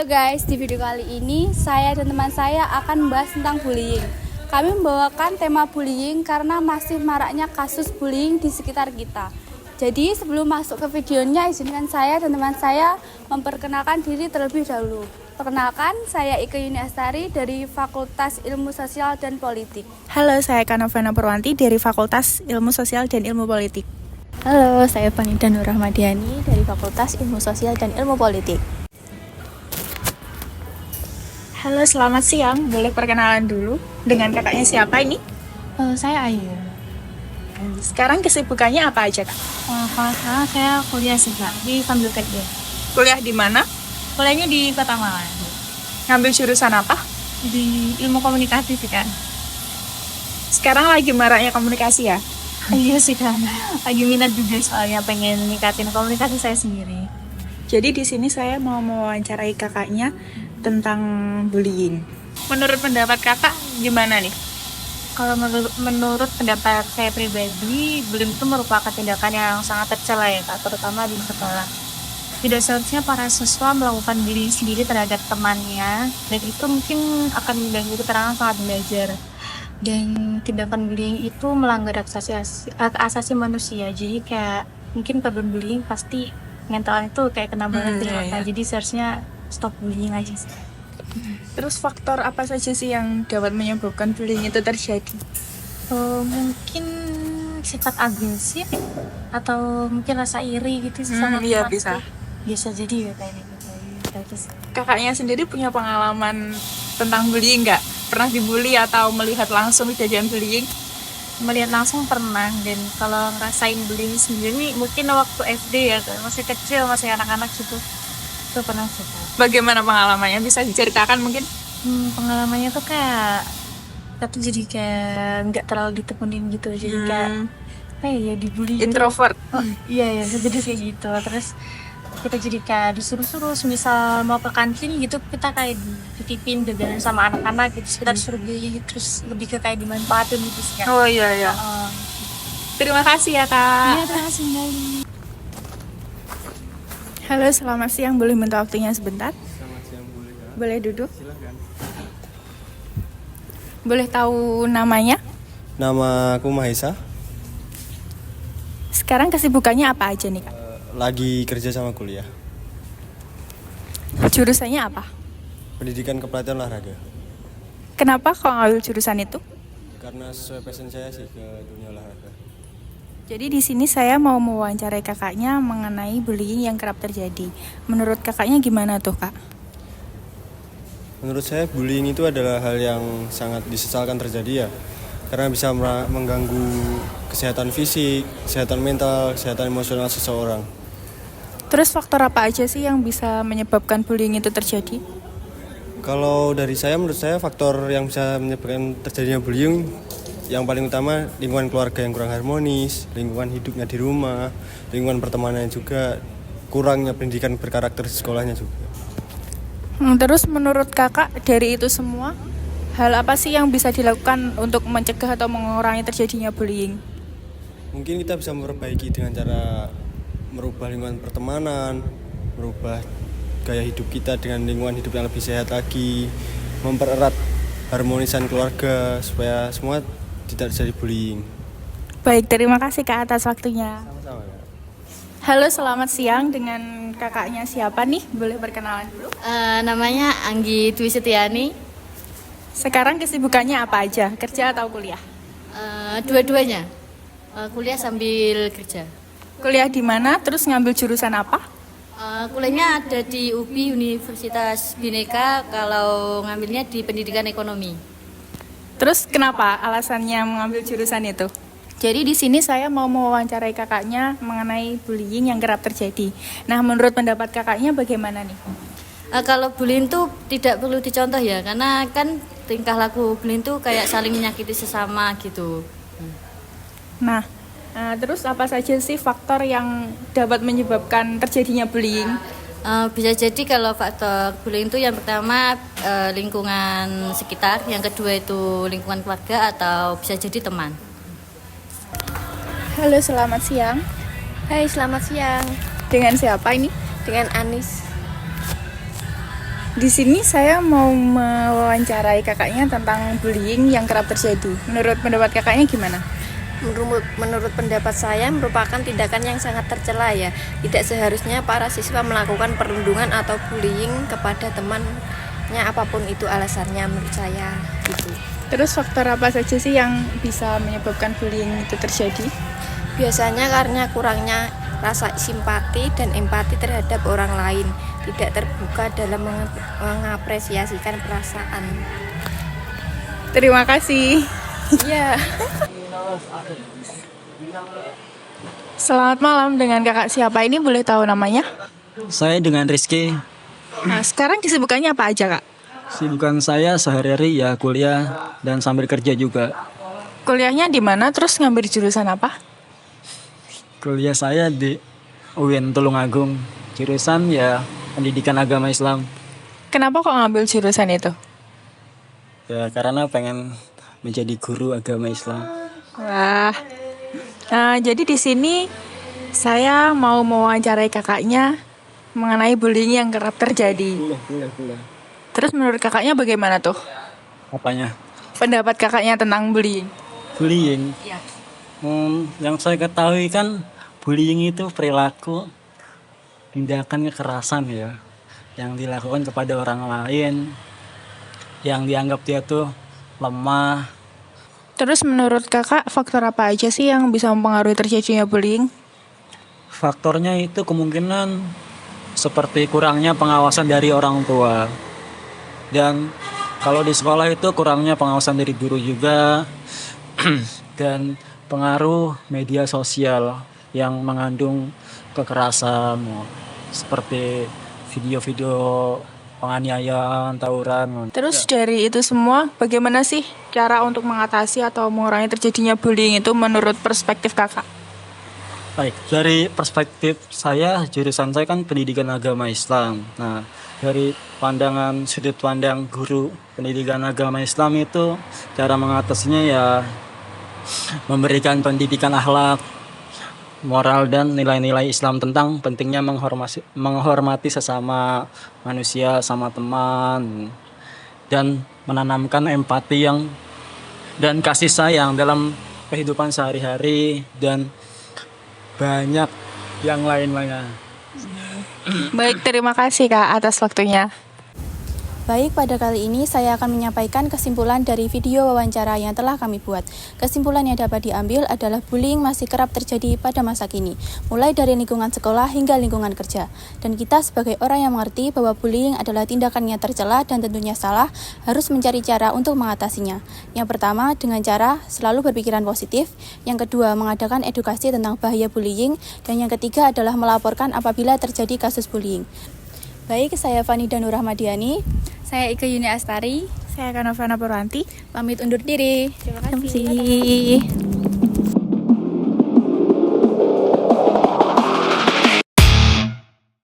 Halo guys, di video kali ini saya dan teman saya akan membahas tentang bullying. Kami membawakan tema bullying karena masih maraknya kasus bullying di sekitar kita. Jadi sebelum masuk ke videonya, izinkan saya dan teman saya memperkenalkan diri terlebih dahulu. Perkenalkan, saya Ike Yuni Astari dari Fakultas Ilmu Sosial dan Politik. Halo, saya Kanovana Purwanti dari Fakultas Ilmu Sosial dan Ilmu Politik. Halo, saya Panida Nur Rahmadiani dari Fakultas Ilmu Sosial dan Ilmu Politik. Halo, selamat siang. Boleh perkenalan dulu dengan kakaknya siapa ini? Saya Ayu. Sekarang kesibukannya apa aja, Kak? Kalau sekarang saya kuliah sih, Kak, di sambil kerja. Kuliah di mana? Kuliahnya di Kota Malang, Ngambil jurusan apa? di ilmu komunikasi sih, Kak. Sekarang lagi maraknya komunikasi ya? Iya sih, Kak. Lagi minat juga soalnya pengen ningkatin komunikasi saya sendiri. Jadi di sini saya mau mewawancarai kakaknya tentang bullying. Menurut pendapat kakak gimana nih? Kalau menurut pendapat saya pribadi, bullying itu merupakan tindakan yang sangat tercela ya, Kak, terutama di sekolah. Tidak seharusnya para siswa melakukan bullying sendiri terhadap temannya, dan itu mungkin akan mengganggu keterangan saat belajar. Dan tindakan bullying itu melanggar hak asasi manusia. Jadi kayak mungkin korban bullying pasti mentalnya itu kayak kena banget Iya. Jadi seharusnya stop bullying aja sih. Terus faktor apa saja sih yang dapat menyebabkan bullying itu terjadi? Mungkin sifat agresif atau mungkin rasa iri gitu sama Iya, teman bisa. tuh. Bisa jadi ya kayak gitu. Terus Kakaknya sendiri punya pengalaman tentang bullying nggak? Pernah dibully atau melihat langsung kejadian bullying? melihat langsung pernah, dan kalau ngerasain bullying sendiri mungkin waktu SD ya, masih kecil, masih anak-anak gitu, itu pernah sih, Kak. Bagaimana pengalamannya? Bisa diceritakan mungkin? Pengalamannya tuh kayak kita tuh jadi kayak nggak terlalu ditemenin gitu, jadi kayak apa ya, dibully gitu. Introvert. Iya ya, jadi kayak gitu. Terus kita jadi kayak disuruh-suruh, misal mau ke kantin gitu, kita kayak dititipin jajanan sama anak-anak gitu, kita disuruh beli, terus lebih ke kayak dimanfaatin gitu sih, Kak. Oh iya. Terima kasih ya, Kak. Iya, terima kasih kembali. Halo, selamat siang. Boleh minta waktunya sebentar? Selamat siang, boleh Kak? Boleh duduk? Silakan. Boleh tahu namanya? Nama aku Mahesa. Sekarang kesibukannya apa aja nih, Kak? Lagi kerja sama kuliah. Jurusannya apa? Pendidikan Kepelatihan Olahraga. Kenapa kok ngambil jurusan itu? Karena sesuai passion saya sih ke dunia olahraga. Jadi di sini saya mau mewawancarai kakaknya mengenai bullying yang kerap terjadi. Menurut kakaknya gimana tuh, Kak? Menurut saya bullying itu adalah hal yang sangat disesalkan terjadi ya. Karena bisa mengganggu kesehatan fisik, kesehatan mental, kesehatan emosional seseorang. Terus faktor apa aja sih yang bisa menyebabkan bullying itu terjadi? Kalau dari saya, menurut saya faktor yang bisa menyebabkan terjadinya bullying yang paling utama lingkungan keluarga yang kurang harmonis, lingkungan hidupnya di rumah, lingkungan pertemanan juga, kurangnya pendidikan berkarakter di sekolahnya juga. Terus menurut kakak dari itu semua, hal apa sih yang bisa dilakukan untuk mencegah atau mengurangi terjadinya bullying? Mungkin kita bisa memperbaiki dengan cara merubah lingkungan pertemanan, merubah gaya hidup kita dengan lingkungan hidup yang lebih sehat lagi, mempererat harmonisan keluarga supaya semua tidak terjadi bullying. Baik, terima kasih Kak atas waktunya. Sama-sama ya. Halo, selamat siang. Dengan kakaknya siapa nih? Boleh perkenalan dulu? Namanya Anggi Dwi Setiani. Sekarang kesibukannya apa aja? Kerja atau kuliah? Dua-duanya. Kuliah sambil kerja. Kuliah di mana? Terus ngambil jurusan apa? Kuliahnya ada di UPI Universitas Bhinneka, kalau ngambilnya di pendidikan ekonomi. Terus kenapa alasannya mengambil jurusan itu? Jadi di sini saya mau mewawancarai kakaknya mengenai bullying yang kerap terjadi. Nah, menurut pendapat kakaknya bagaimana nih? Kalau bullying tuh tidak perlu dicontoh ya, karena kan tingkah laku bullying tuh kayak saling menyakiti sesama gitu. Nah, terus apa saja sih faktor yang dapat menyebabkan terjadinya bullying? Bisa jadi kalau faktor bullying itu yang pertama lingkungan sekitar, yang kedua itu lingkungan keluarga, atau bisa jadi teman. Halo, selamat siang. Hai, selamat siang. Dengan siapa ini? Dengan Anis. Di sini saya mau mewawancarai kakaknya tentang bullying yang kerap terjadi. Menurut pendapat kakaknya gimana? Menurut pendapat saya merupakan tindakan yang sangat tercela ya. Tidak seharusnya para siswa melakukan perundungan atau bullying kepada temannya apapun itu alasannya menurut saya gitu. Terus faktor apa saja sih yang bisa menyebabkan bullying itu terjadi? Biasanya karena kurangnya rasa simpati dan empati terhadap orang lain, tidak terbuka dalam mengapresiasikan perasaan. Terima kasih. Iya. Selamat malam, dengan kakak siapa ini, boleh tahu namanya? Saya dengan Rizky. Nah, sekarang kesibukannya apa aja, Kak? Sibukan saya sehari-hari ya kuliah dan sambil kerja juga. Kuliahnya di mana, terus ngambil jurusan apa? Kuliah saya di UIN Tulungagung. Jurusan ya Pendidikan Agama Islam. Kenapa kok ngambil jurusan itu? Ya karena pengen menjadi guru agama Islam. Wah. Nah, jadi di sini saya mau mewawancarai kakaknya mengenai bullying yang kerap terjadi. Boleh. Terus menurut kakaknya bagaimana tuh? Apanya? Pendapat kakaknya tentang bullying? Bullying. Iya. Yang saya ketahui kan bullying itu perilaku tindakan kekerasan ya yang dilakukan kepada orang lain yang dianggap dia tuh lemah. Terus menurut kakak faktor apa aja sih yang bisa mempengaruhi terjadinya bullying? Faktornya itu kemungkinan seperti kurangnya pengawasan dari orang tua. Dan kalau di sekolah itu kurangnya pengawasan dari guru juga. Dan pengaruh media sosial yang mengandung kekerasan seperti video-video penganiayaan, tawuran. Terus dari itu semua, bagaimana sih cara untuk mengatasi atau mengurangi terjadinya bullying itu menurut perspektif kakak? Baik, dari perspektif saya, jurusan saya kan pendidikan agama Islam. Nah, dari pandangan sudut pandang guru pendidikan agama Islam itu, cara mengatasinya ya memberikan pendidikan akhlak, moral dan nilai-nilai Islam tentang pentingnya menghormati sesama manusia, sama teman, dan menanamkan empati dan kasih sayang dalam kehidupan sehari-hari dan banyak yang lain-lainnya. Baik, terima kasih Kak atas waktunya. Baik, pada kali ini saya akan menyampaikan kesimpulan dari video wawancara yang telah kami buat. Kesimpulan yang dapat diambil adalah bullying masih kerap terjadi pada masa kini, mulai dari lingkungan sekolah hingga lingkungan kerja. Dan kita sebagai orang yang mengerti bahwa bullying adalah tindakan yang tercela dan tentunya salah, harus mencari cara untuk mengatasinya. Yang pertama, dengan cara selalu berpikiran positif. Yang kedua, mengadakan edukasi tentang bahaya bullying. Dan yang ketiga adalah melaporkan apabila terjadi kasus bullying. Baik, saya Fanida Nur Rahmadiani. Saya Ike Yuni Astari. Saya Kanovana Purwanti. Pamit undur diri. Terima kasih.